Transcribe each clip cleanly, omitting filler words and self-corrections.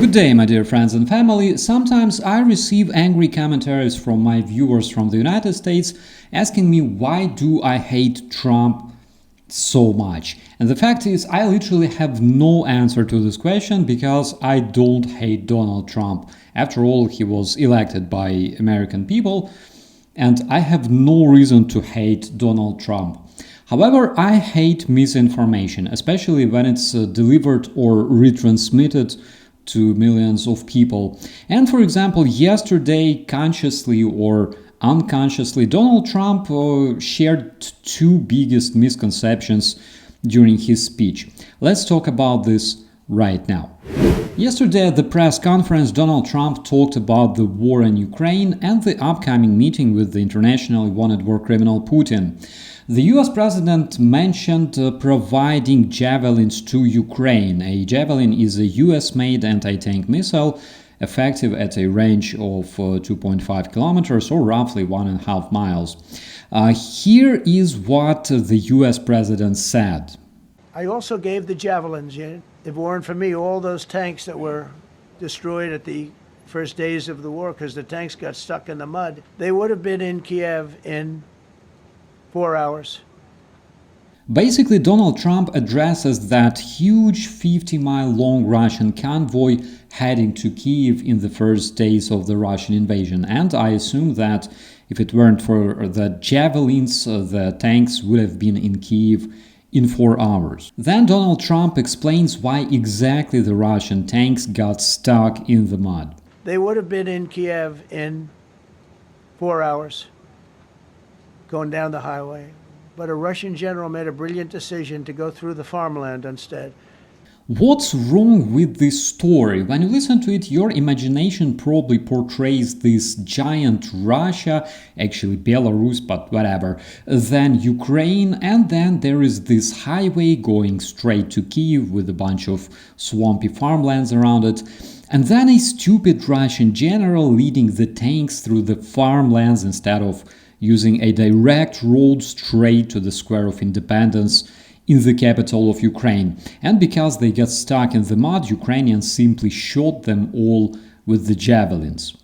Good day, my dear friends and family. Sometimes I receive angry commentaries from my viewers from the United States asking me why do I hate Trump so much. And the fact is, I literally have no answer to this question because I don't hate Donald Trump. After all, he was elected by American people, and I have no reason to hate Donald Trump. However, I hate misinformation, especially when it's delivered or retransmitted to millions of people. And for example, yesterday, consciously or unconsciously, Donald Trump shared two biggest misconceptions during his speech. Let's talk about this right now. Yesterday at the press conference, Donald Trump talked about the war in Ukraine and the upcoming meeting with the internationally wanted war criminal Putin. The US president mentioned providing javelins to Ukraine. A javelin is a US-made anti-tank missile effective at a range of 2.5 kilometers or roughly 1.5 miles. Here is what the US president said. I also gave the javelins. If it weren't for me, all those tanks that were destroyed at the first days of the war because the tanks got stuck in the mud, they would have been in Kyiv in 4 hours. Basically, Donald Trump addresses that huge 50-mile-long Russian convoy heading to Kyiv in the first days of the Russian invasion. And I assume that if it weren't for the javelins, the tanks would have been in Kyiv in 4 hours. Then Donald Trump explains why exactly the Russian tanks got stuck in the mud. They would have been in Kyiv in 4 hours, going down the highway. But a Russian general made a brilliant decision to go through the farmland instead. What's wrong with this story? When you listen to it, your imagination probably portrays this giant Russia, actually Belarus, but whatever, then Ukraine, and then there is this highway going straight to Kyiv with a bunch of swampy farmlands around it, and then a stupid Russian general leading the tanks through the farmlands instead of using a direct road straight to the Square of Independence in the capital of Ukraine. And because they got stuck in the mud, Ukrainians simply shot them all with the javelins.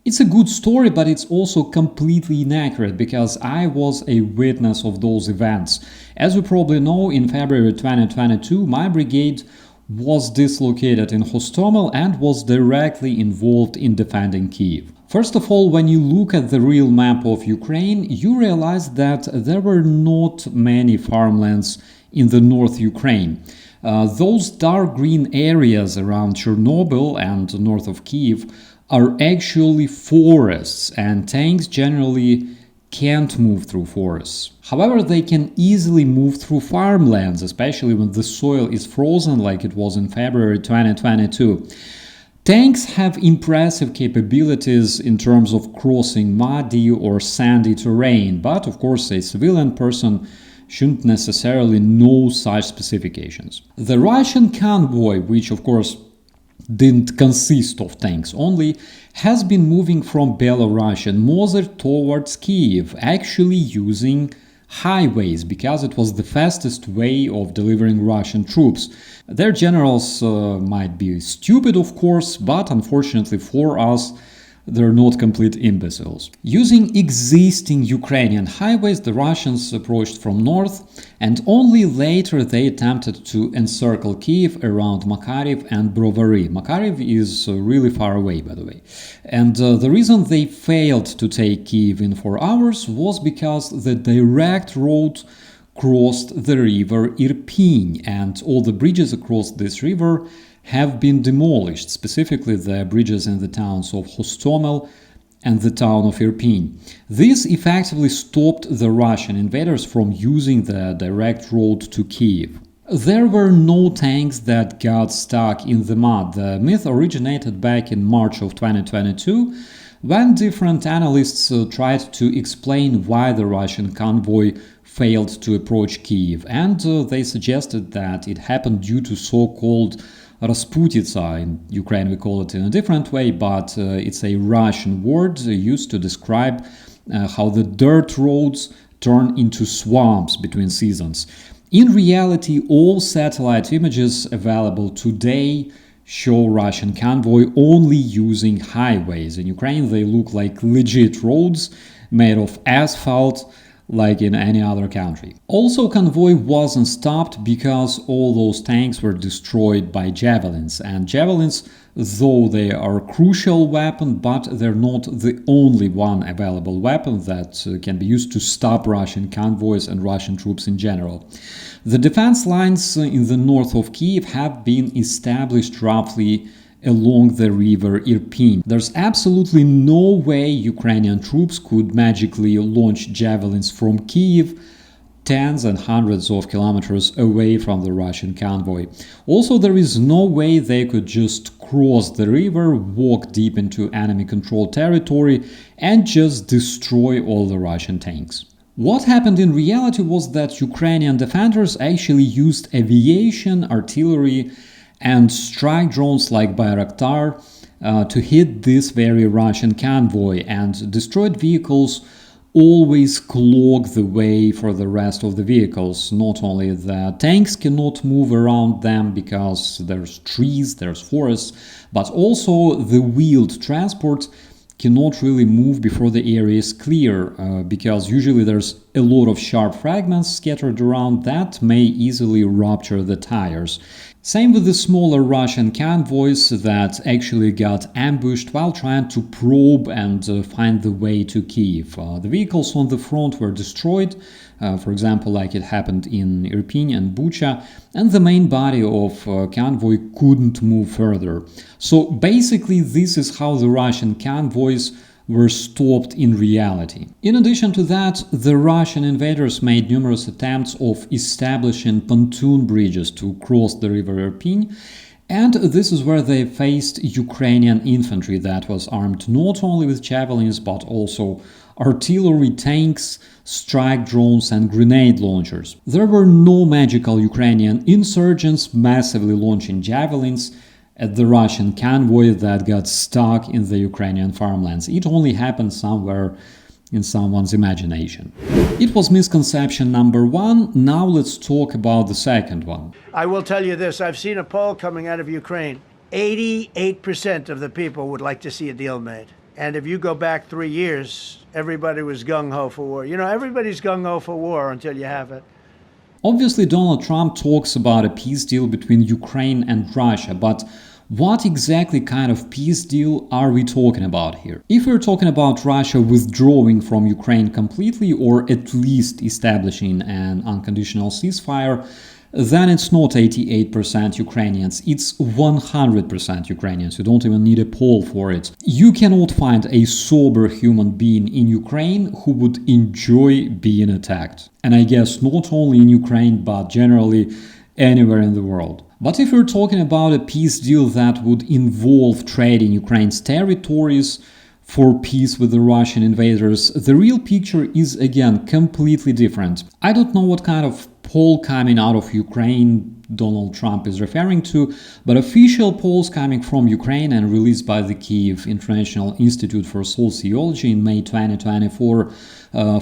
It's a good story, but it's also completely inaccurate because I was a witness of those events. As you probably know, in February 2022, my brigade was dislocated in HOSTOMEL and was directly involved in defending Kyiv. First of all, when you look at the real map of Ukraine, you realize that there were not many farmlands in the North Ukraine. Those dark green areas around Chernobyl and north of Kyiv are actually forests, and tanks generally can't move through forests. However, they can easily move through farmlands, especially when the soil is frozen like it was in February 2022. Tanks have impressive capabilities in terms of crossing muddy or sandy terrain, but of course a civilian person shouldn't necessarily know such specifications. The Russian convoy, which of course didn't consist of tanks only, has been moving from Belarus and Moser towards Kyiv, actually using highways because it was the fastest way of delivering Russian troops. Their generals might be stupid, of course, but unfortunately for us, they're not complete imbeciles. Using existing Ukrainian highways, the Russians approached from north, and only later they attempted to encircle Kyiv around Makariv and Brovary. Makariv is really far away, by the way. And the reason they failed to take Kyiv in 4 hours was because the direct road crossed the river Irpin, and all the bridges across this river have been demolished, specifically the bridges in the towns of HOSTOMEL and the town of Irpin. This effectively stopped the Russian invaders from using the direct road to Kyiv. There were no tanks that got stuck in the mud. The myth originated back in March of 2022, when different analysts tried to explain why the Russian convoy failed to approach Kyiv, and they suggested that it happened due to so-called Rasputitsa. In Ukraine we call it in a different way, but it's a Russian word used to describe how the dirt roads turn into swamps between seasons. In reality, all satellite images available today show Russian convoy only using highways. In Ukraine, they look like legit roads made of asphalt, like in any other country. Also, convoy wasn't stopped because all those tanks were destroyed by javelins. And javelins, though they are a crucial weapon, but they're not the only one available weapon that can be used to stop Russian convoys and Russian troops in general. The defense lines in the north of Kyiv have been established roughly along the river Irpin. There's absolutely no way Ukrainian troops could magically launch javelins from Kyiv, tens and hundreds of kilometers away from the Russian convoy. Also, there is no way they could just cross the river, walk deep into enemy-controlled territory, and just destroy all the Russian tanks. What happened in reality was that Ukrainian defenders actually used aviation, artillery, and strike drones like Bayraktar to hit this very Russian convoy, and destroyed vehicles always clog the way for the rest of the vehicles. Not only the tanks cannot move around them because there's trees, there's forests, but also the wheeled transport cannot really move before the area is clear, because usually there's a lot of sharp fragments scattered around that may easily rupture the tires. Same with the smaller Russian convoys that actually got ambushed while trying to probe and find the way to Kyiv. The vehicles on the front were destroyed, for example, like it happened in Irpin and Bucha, and the main body of convoy couldn't move further. So basically, this is how the Russian convoys were stopped in reality. In addition to that, the Russian invaders made numerous attempts of establishing pontoon bridges to cross the river Irpin, and this is where they faced Ukrainian infantry that was armed not only with javelins but also artillery, tanks, strike drones and grenade launchers. There were no magical Ukrainian insurgents massively launching javelins at the Russian convoy that got stuck in the Ukrainian farmlands. It only happened somewhere in someone's imagination. It was misconception number one. Now let's talk about the second one. I will tell you this, I've seen a poll coming out of Ukraine. 88% of the people would like to see a deal made. And if you go back 3 years, everybody was gung-ho for war. You know, everybody's gung-ho for war until you have it. Obviously, Donald Trump talks about a peace deal between Ukraine and Russia, but what exactly kind of peace deal are we talking about here? If we're talking about Russia withdrawing from Ukraine completely, or at least establishing an unconditional ceasefire, then it's not 88% Ukrainians, it's 100% Ukrainians. You don't even need a poll for it. You cannot find a sober human being in Ukraine who would enjoy being attacked. And I guess not only in Ukraine, but generally anywhere in the world. But if we're talking about a peace deal that would involve trading Ukraine's territories for peace with the Russian invaders, the real picture is again completely different. I don't know what kind of poll coming out of Ukraine Donald Trump is referring to, but official polls coming from Ukraine and released by the Kyiv International Institute for Sociology in May 2024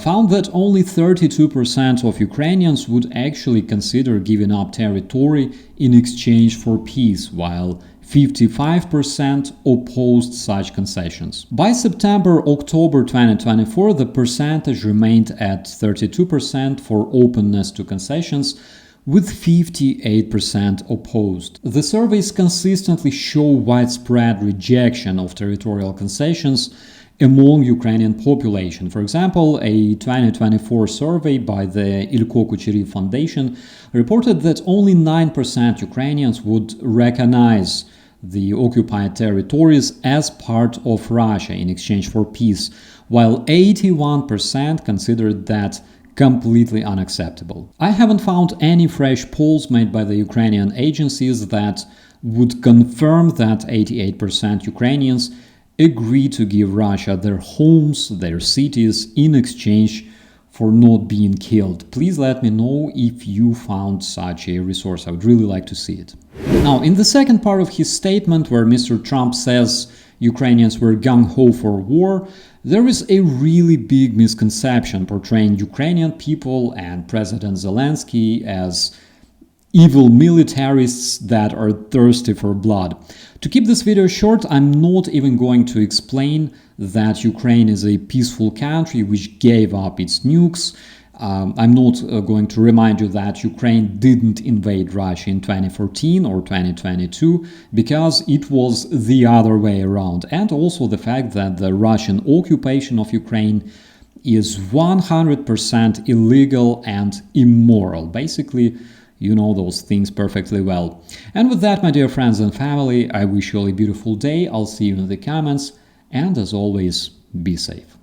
found that only 32% of Ukrainians would actually consider giving up territory in exchange for peace, while 55% opposed such concessions. By September-October 2024, the percentage remained at 32% for openness to concessions, with 58% opposed. The surveys consistently show widespread rejection of territorial concessions among Ukrainian population. For example, a 2024 survey by the Ilko Kucherev Foundation reported that only 9% Ukrainians would recognize the occupied territories as part of Russia in exchange for peace, while 81% considered that completely unacceptable. I haven't found any fresh polls made by the Ukrainian agencies that would confirm that 88% Ukrainians agree to give Russia their homes, their cities, in exchange for not being killed. Please let me know if you found such a resource. I would really like to see it. Now, in the second part of his statement, where Mr. Trump says Ukrainians were gung-ho for war, there is a really big misconception portraying Ukrainian people and President Zelensky as evil militarists that are thirsty for blood. To keep this video short, I'm not even going to explain that Ukraine is a peaceful country which gave up its nukes. I'm not going to remind you that Ukraine didn't invade Russia in 2014 or 2022 because it was the other way around. And also the fact that the Russian occupation of Ukraine is 100% illegal and immoral. Basically, you know those things perfectly well. And with that, my dear friends and family, I wish you all a beautiful day. I'll see you in the comments. And as always, be safe.